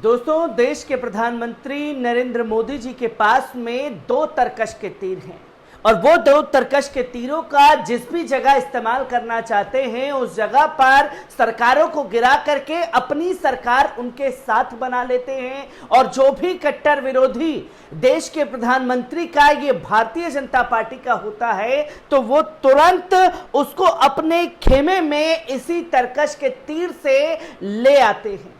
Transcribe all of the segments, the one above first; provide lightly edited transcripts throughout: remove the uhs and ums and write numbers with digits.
दोस्तों, देश के प्रधानमंत्री नरेंद्र मोदी जी के पास में दो तरकश के तीर हैं और वो दो तरकश के तीरों का जिस भी जगह इस्तेमाल करना चाहते हैं उस जगह पर सरकारों को गिरा करके अपनी सरकार उनके साथ बना लेते हैं। और जो भी कट्टर विरोधी देश के प्रधानमंत्री का ये भारतीय जनता पार्टी का होता है तो वो तुरंत उसको अपने खेमे में इसी तरकश के तीर से ले आते हैं,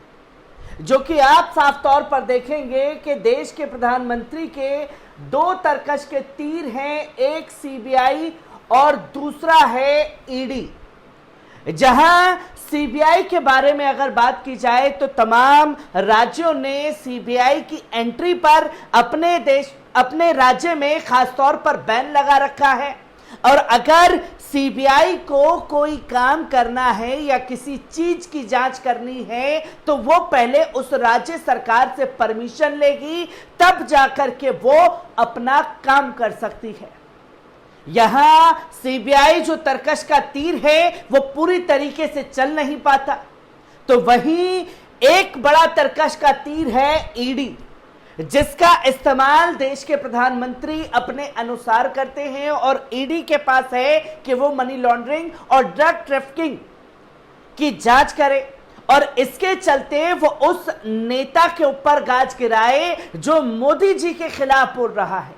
जो कि आप साफ तौर पर देखेंगे कि देश के प्रधानमंत्री के दो तरकश के तीर हैं, एक सीबीआई और दूसरा है ईडी। जहां सीबीआई के बारे में अगर बात की जाए तो तमाम राज्यों ने सीबीआई की एंट्री पर अपने राज्य में खासतौर पर बैन लगा रखा है। और अगर सीबीआई को कोई काम करना है या किसी चीज की जांच करनी है तो वो पहले उस राज्य सरकार से परमिशन लेगी, तब जाकर के वो अपना काम कर सकती है। यहां सीबीआई जो तरकश का तीर है वो पूरी तरीके से चल नहीं पाता, तो वहीं एक बड़ा तरकश का तीर है ईडी, जिसका इस्तेमाल देश के प्रधानमंत्री अपने अनुसार करते हैं। और ईडी के पास है कि वो मनी लॉन्ड्रिंग और ड्रग ट्रैफिकिंग की जांच करे और इसके चलते वो उस नेता के ऊपर गाज गिराए जो मोदी जी के खिलाफ बोल रहा है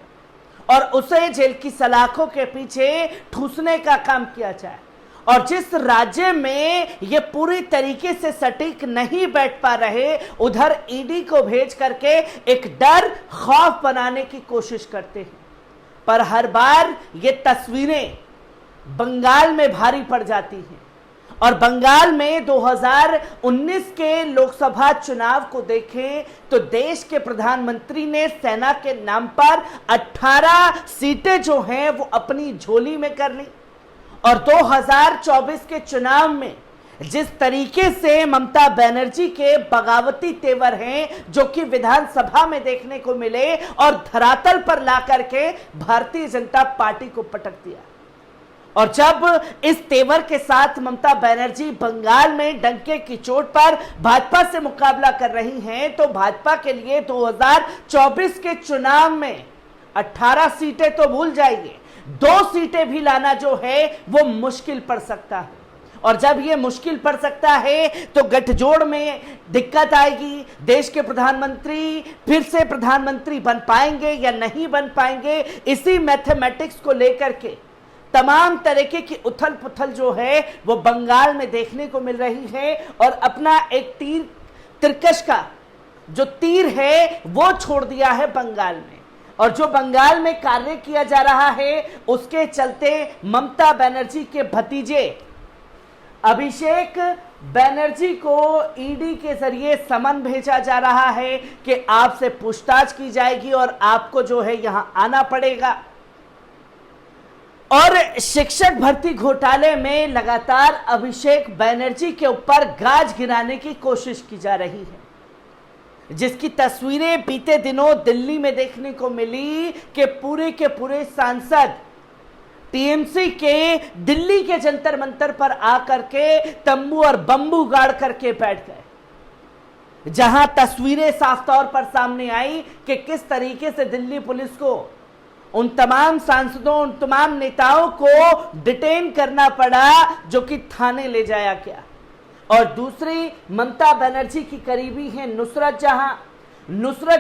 और उसे जेल की सलाखों के पीछे ठूसने का काम किया जाए। और जिस राज्य में ये पूरी तरीके से सटीक नहीं बैठ पा रहे, उधर ईडी को भेज करके एक डर खौफ बनाने की कोशिश करते हैं। पर हर बार ये तस्वीरें बंगाल में भारी पड़ जाती हैं और बंगाल में 2019 के लोकसभा चुनाव को देखें तो देश के प्रधानमंत्री ने सेना के नाम पर 18 सीटें जो हैं वो अपनी झोली में कर ली। और 2024 के चुनाव में जिस तरीके से ममता बनर्जी के बगावती तेवर हैं जो कि विधानसभा में देखने को मिले और धरातल पर ला करके भारतीय जनता पार्टी को पटक दिया। और जब इस तेवर के साथ ममता बनर्जी बंगाल में डंके की चोट पर भाजपा से मुकाबला कर रही हैं तो भाजपा के लिए 2024 के चुनाव में 18 सीटें तो भूल जाइए, 2 सीटें भी लाना जो है वो मुश्किल पड़ सकता है। और जब ये मुश्किल पड़ सकता है तो गठजोड़ में दिक्कत आएगी। देश के प्रधानमंत्री फिर से प्रधानमंत्री बन पाएंगे या नहीं बन पाएंगे, इसी मैथमेटिक्स को लेकर के तमाम तरीके की उथल पुथल जो है वो बंगाल में देखने को मिल रही है। और अपना एक तिरकश का जो तीर है वो छोड़ दिया है बंगाल में, और जो बंगाल में कार्य किया जा रहा है उसके चलते ममता बनर्जी के भतीजे अभिषेक बनर्जी को ईडी के जरिए समन भेजा जा रहा है कि आपसे पूछताछ की जाएगी और आपको जो है यहां आना पड़ेगा। और शिक्षक भर्ती घोटाले में लगातार अभिषेक बनर्जी के ऊपर गाज गिराने की कोशिश की जा रही है, जिसकी तस्वीरें बीते दिनों दिल्ली में देखने को मिली कि पूरे के पूरे सांसद टीएमसी के दिल्ली के जंतर मंतर पर आकर के तंबू और बंबू गाड़ करके बैठ गए, जहां तस्वीरें साफ तौर पर सामने आई कि किस तरीके से दिल्ली पुलिस को उन तमाम सांसदों, उन तमाम नेताओं को डिटेन करना पड़ा जो कि थाने ले जाया गया। और दूसरी ममता बनर्जी की करीबी है नुसरत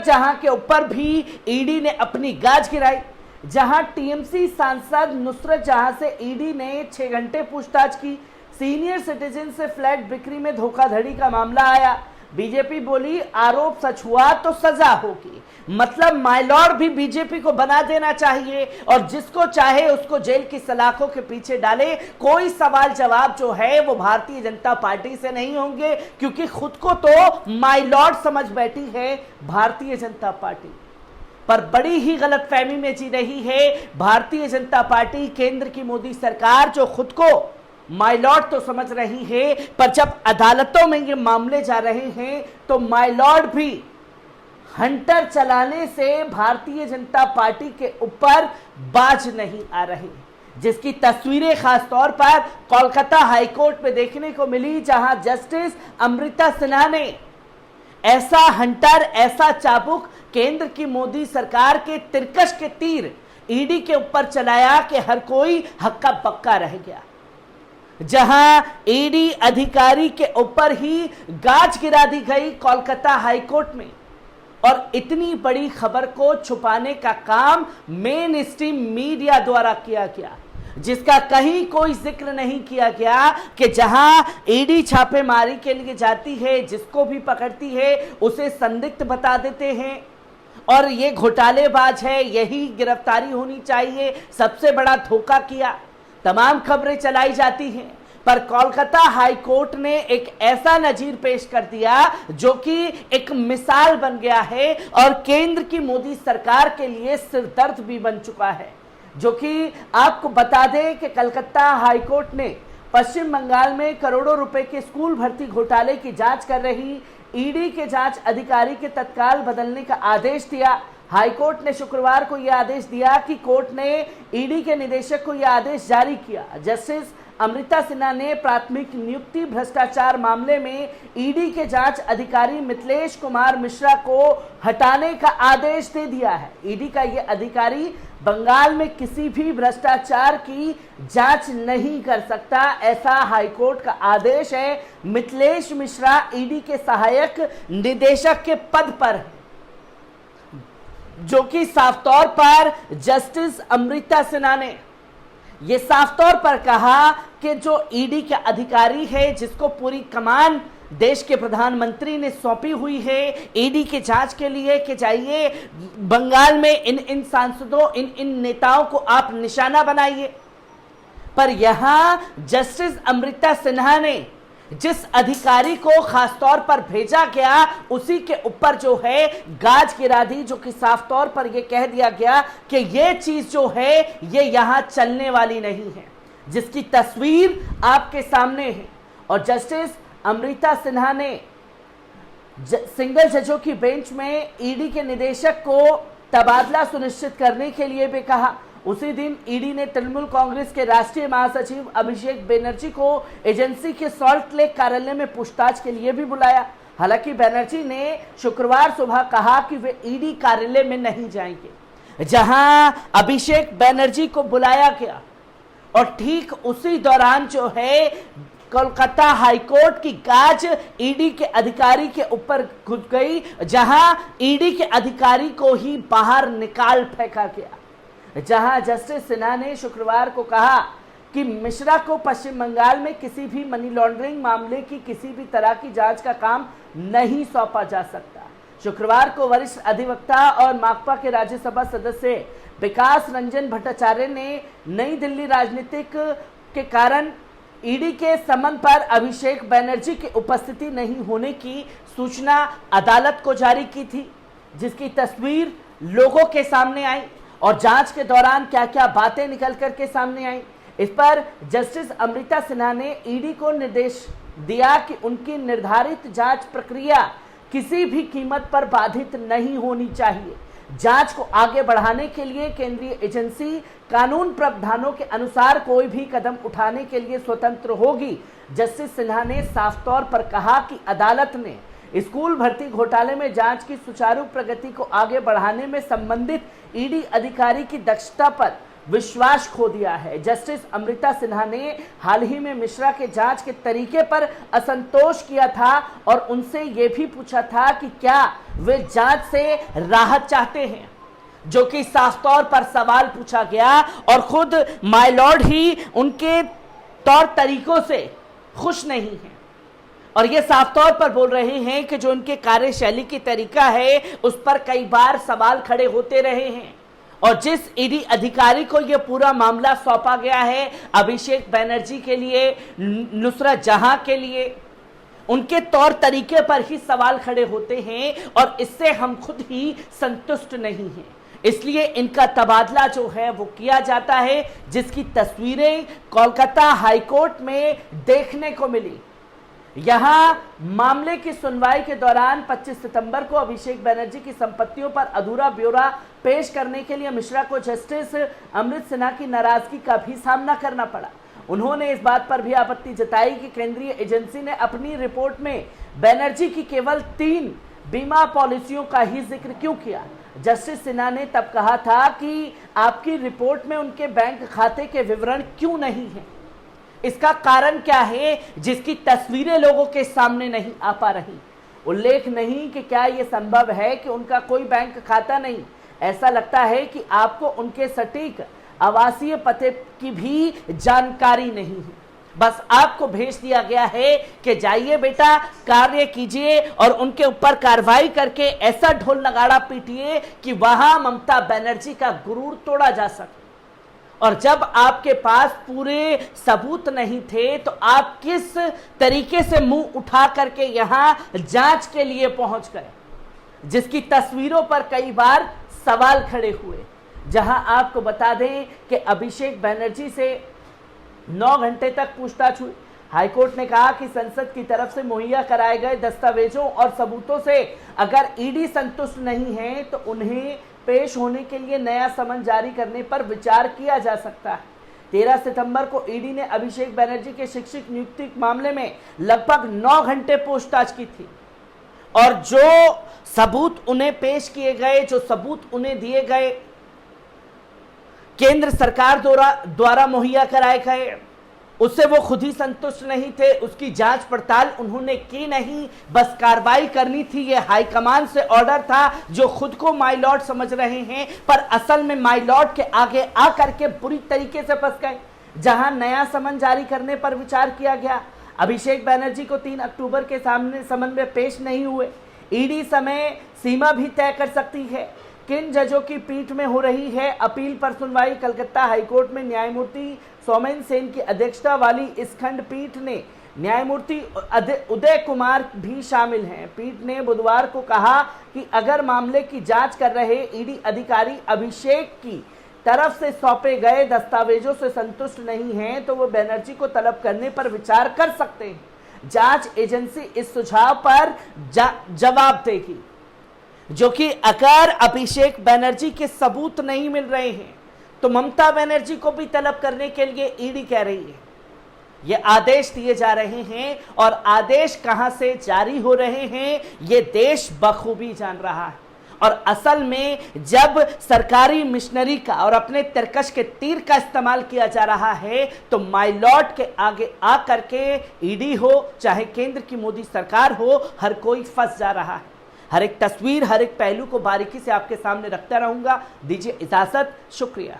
जहां के ऊपर भी ईडी ने अपनी गाज गिराई, जहां टीएमसी सांसद नुसरत जहां से ईडी ने 6 घंटे पूछताछ की। सीनियर सिटीजन से फ्लैट बिक्री में धोखाधड़ी का मामला आया, बीजेपी बोली आरोप सच हुआ तो सजा होगी। मतलब माइलॉर्ड भी बीजेपी को बना देना चाहिए और जिसको चाहे उसको जेल की सलाखों के पीछे डाले, कोई सवाल जवाब जो है वो भारतीय जनता पार्टी से नहीं होंगे, क्योंकि खुद को तो माइलॉर्ड समझ बैठी है भारतीय जनता पार्टी। पर बड़ी ही गलतफहमी में जी रही है भारतीय जनता पार्टी, केंद्र की मोदी सरकार, जो खुद को माइलॉर्ड तो समझ रही है, पर जब अदालतों में ये मामले जा रहे हैं तो माइलॉर्ड भी हंटर चलाने से भारतीय जनता पार्टी के ऊपर बाज नहीं आ रहे, जिसकी तस्वीरें खासतौर पर कोलकाता हाईकोर्ट में देखने को मिली, जहां जस्टिस अमृता सिन्हा ने ऐसा हंटर, ऐसा चाबुक केंद्र की मोदी सरकार के तिरकश के तीर ईडी के ऊपर चलाया कि हर कोई हक्का बक्का रह गया। जहां ईडी अधिकारी के ऊपर ही गाज गिरा दी गई कोलकाता हाईकोर्ट में, और इतनी बड़ी खबर को छुपाने का काम मेन स्ट्रीम मीडिया द्वारा किया गया, जिसका कहीं कोई जिक्र नहीं किया गया कि जहां ईडी छापेमारी के लिए जाती है, जिसको भी पकड़ती है उसे संदिग्ध बता देते हैं और ये घोटालेबाज है, यही गिरफ्तारी होनी चाहिए, सबसे बड़ा धोखा किया, तमाम खबरें चलाई जाती हैं। पर कोलकाता हाई कोर्ट ने एक ऐसा नजीर पेश कर दिया जो कि एक मिसाल बन गया है और केंद्र की मोदी सरकार के लिए सिरदर्द भी बन चुका है। जो कि आपको बता दें कि कलकत्ता हाई कोर्ट ने पश्चिम बंगाल में करोड़ों रुपए के स्कूल भर्ती घोटाले की जांच कर रही ईडी के जांच अधिकारी के तत्काल बदलने का आदेश दिया। हाईकोर्ट ने शुक्रवार को यह आदेश दिया कि कोर्ट ने ईडी के निदेशक को यह आदेश जारी किया। जस्टिस अमृता सिन्हा ने प्राथमिक नियुक्ति भ्रष्टाचार मामले में ईडी के जांच अधिकारी मिथिलेश कुमार मिश्रा को हटाने का आदेश दे दिया है। ईडी का यह अधिकारी बंगाल में किसी भी भ्रष्टाचार की जांच नहीं कर सकता, ऐसा हाईकोर्ट का आदेश है। मिथिलेश मिश्रा ईडी के सहायक निदेशक के पद पर है, जो कि साफ तौर पर जस्टिस अमृता सिन्हा ने ये साफ तौर पर कहा कि जो ईडी के अधिकारी है, जिसको पूरी कमान देश के प्रधानमंत्री ने सौंपी हुई है ईडी के जांच के लिए कि जाइए बंगाल में इन सांसदों, इन नेताओं को आप निशाना बनाइए। पर यहां जस्टिस अमृता सिन्हा ने जिस अधिकारी को खासतौर पर भेजा गया उसी के ऊपर जो है गाज गिरा दी, जो कि साफ तौर पर यह कह दिया गया कि यह चीज जो है ये यहां चलने वाली नहीं है, जिसकी तस्वीर आपके सामने है। और जस्टिस अमृता सिन्हा ने सिंगल जजों की बेंच में ईडी के निदेशक को तबादला सुनिश्चित करने के लिए भी कहा। उसी दिन ईडी ने तृणमूल कांग्रेस के राष्ट्रीय महासचिव अभिषेक बनर्जी को एजेंसी के सॉल्ट लेक कार्यालय में पूछताछ के लिए भी बुलाया। हालांकि बनर्जी ने शुक्रवार सुबह कहा कि वे ईडी कार्यालय में नहीं जाएंगे, जहां अभिषेक बनर्जी को बुलाया गया और ठीक उसी दौरान जो है कोलकाता हाईकोर्ट की गाज ईडी के अधिकारी के ऊपर घुस गई, जहां ईडी के अधिकारी को ही बाहर निकाल फेंका गया। जहां जस्टिस सिन्हा ने शुक्रवार को कहा कि मिश्रा को पश्चिम बंगाल में किसी भी मनी लॉन्ड्रिंग मामले की किसी भी तरह की जांच का काम नहीं सौंपा जा सकता। शुक्रवार को वरिष्ठ अधिवक्ता और माकपा के राज्यसभा सदस्य विकास रंजन भट्टाचार्य ने नई दिल्ली राजनीतिक के कारण ईडी के समन पर अभिषेक बनर्जी की उपस्थिति नहीं होने की सूचना अदालत को जारी की थी, जिसकी तस्वीर लोगों के सामने आई और जांच के दौरान क्या क्या बातें निकल कर के सामने आई। इस पर जस्टिस अमृता सिन्हा ने ईडी को निर्देश दिया कि उनकी निर्धारित जांच प्रक्रिया किसी भी कीमत पर बाधित नहीं होनी चाहिए। जांच को आगे बढ़ाने के लिए केंद्रीय एजेंसी कानून प्रावधानों के अनुसार कोई भी कदम उठाने के लिए स्वतंत्र होगी। जस्टिस सिन्हा ने साफ तौर पर कहा कि अदालत ने स्कूल भर्ती घोटाले में जांच की सुचारू प्रगति को आगे बढ़ाने में संबंधित ईडी अधिकारी की दक्षता पर विश्वास खो दिया है। जस्टिस अमृता सिन्हा ने हाल ही में मिश्रा के जांच के तरीके पर असंतोष किया था और उनसे यह भी पूछा था कि क्या वे जांच से राहत चाहते हैं, जो कि साफ तौर पर सवाल पूछा गया और खुद माय लॉर्ड ही उनके तौर तरीकों से खुश नहीं है और ये साफ तौर पर बोल रहे हैं कि जो उनके कार्यशैली की तरीका है उस पर कई बार सवाल खड़े होते रहे हैं। और जिस ईडी अधिकारी को यह पूरा मामला सौंपा गया है अभिषेक बनर्जी के लिए, नुसरत जहां के लिए, उनके तौर तरीके पर ही सवाल खड़े होते हैं और इससे हम खुद ही संतुष्ट नहीं हैं। इसलिए इनका तबादला जो है वो किया जाता है, जिसकी तस्वीरें कोलकाता हाईकोर्ट में देखने को मिली। यहां मामले की सुनवाई के दौरान 25 सितंबर को अभिषेक बनर्जी की संपत्तियों पर अधूरा ब्यौरा पेश करने के लिए मिश्रा को जस्टिस अमृत सिन्हा की नाराजगी का भी सामना करना पड़ा। उन्होंने इस बात पर भी आपत्ति जताई कि केंद्रीय एजेंसी ने अपनी रिपोर्ट में बनर्जी की केवल 3 बीमा पॉलिसियों का ही जिक्र क्यों किया? जस्टिस सिन्हा ने तब कहा था कि आपकी रिपोर्ट में उनके बैंक खाते के विवरण क्यों नहीं है, इसका कारण क्या है जिसकी तस्वीरें लोगों के सामने नहीं आ पा रही? उल्लेख नहीं कि क्या यह संभव है कि उनका कोई बैंक खाता नहीं। ऐसा लगता है कि आपको उनके सटीक आवासीय पते की भी जानकारी नहीं है। बस आपको भेज दिया गया है कि जाइए बेटा, कार्य कीजिए और उनके ऊपर कार्रवाई करके ऐसा ढोल नगाड़ा पीटिए कि वहां ममता बनर्जी का गुरूर तोड़ा जा सके। और जब आपके पास पूरे सबूत नहीं थे तो आप किस तरीके से मुंह उठा करके यहां जांच के लिए पहुंच गए, जिसकी तस्वीरों पर कई बार सवाल खड़े हुए। जहां आपको बता दें कि अभिषेक बनर्जी से 9 घंटे तक पूछताछ हुई। हाईकोर्ट ने कहा कि संसद की तरफ से मुहैया कराए गए दस्तावेजों और सबूतों से अगर ईडी संतुष्ट नहीं है तो उन्हें पेश होने के लिए नया समन जारी करने पर विचार किया जा सकता है। 13 सितंबर को ईडी ने अभिषेक बनर्जी के शिक्षक नियुक्ति मामले में लगभग 9 घंटे पूछताछ की थी और जो सबूत उन्हें पेश किए गए, जो सबूत उन्हें दिए गए, केंद्र सरकार द्वारा मुहैया कराए गए, उससे वो खुद ही संतुष्ट नहीं थे। उसकी जांच पड़ताल उन्होंने की नहीं, बस कार्रवाई करनी थी। ये हाईकमान से ऑर्डर था, जो खुद को माय लॉर्ड समझ रहे हैं पर असल में माय लॉर्ड के आगे आकर के बुरी तरीके से फंस गए। जहां नया समन जारी करने पर विचार किया गया, अभिषेक बनर्जी को 3 अक्टूबर के सामने समन में पेश नहीं हुए। ईडी समय सीमा भी तय कर सकती है। किन जजों की पीठ में हो रही है अपील पर सुनवाई? कलकत्ता हाईकोर्ट में न्यायमूर्ति सौमेन सेन की अध्यक्षता वाली इस खंडपीठ ने न्यायमूर्ति उदय कुमार भी शामिल हैं। पीठ ने बुधवार को कहा कि अगर मामले की जांच कर रहे ईडी अधिकारी अभिषेक की तरफ से सौंपे गए दस्तावेजों से संतुष्ट नहीं हैं तो वो बनर्जी को तलब करने पर विचार कर सकते हैं। जांच एजेंसी इस सुझाव पर जवाब देगी, जो कि अगर अभिषेक बनर्जी के सबूत नहीं मिल रहे हैं तो ममता बनर्जी को भी तलब करने के लिए ईडी कह रही है। ये आदेश दिए जा रहे हैं और आदेश कहां से जारी हो रहे हैं ये देश बखूबी जान रहा है। और असल में जब सरकारी मिशनरी का और अपने तरकश के तीर का इस्तेमाल किया जा रहा है तो माय लॉर्ड के आगे आकर के ईडी हो चाहे केंद्र की मोदी सरकार हो, हर कोई फंस जा रहा है। हर एक तस्वीर, हर एक पहलू को बारीकी से आपके सामने रखता रहूंगा। दीजिए इजाजत, शुक्रिया।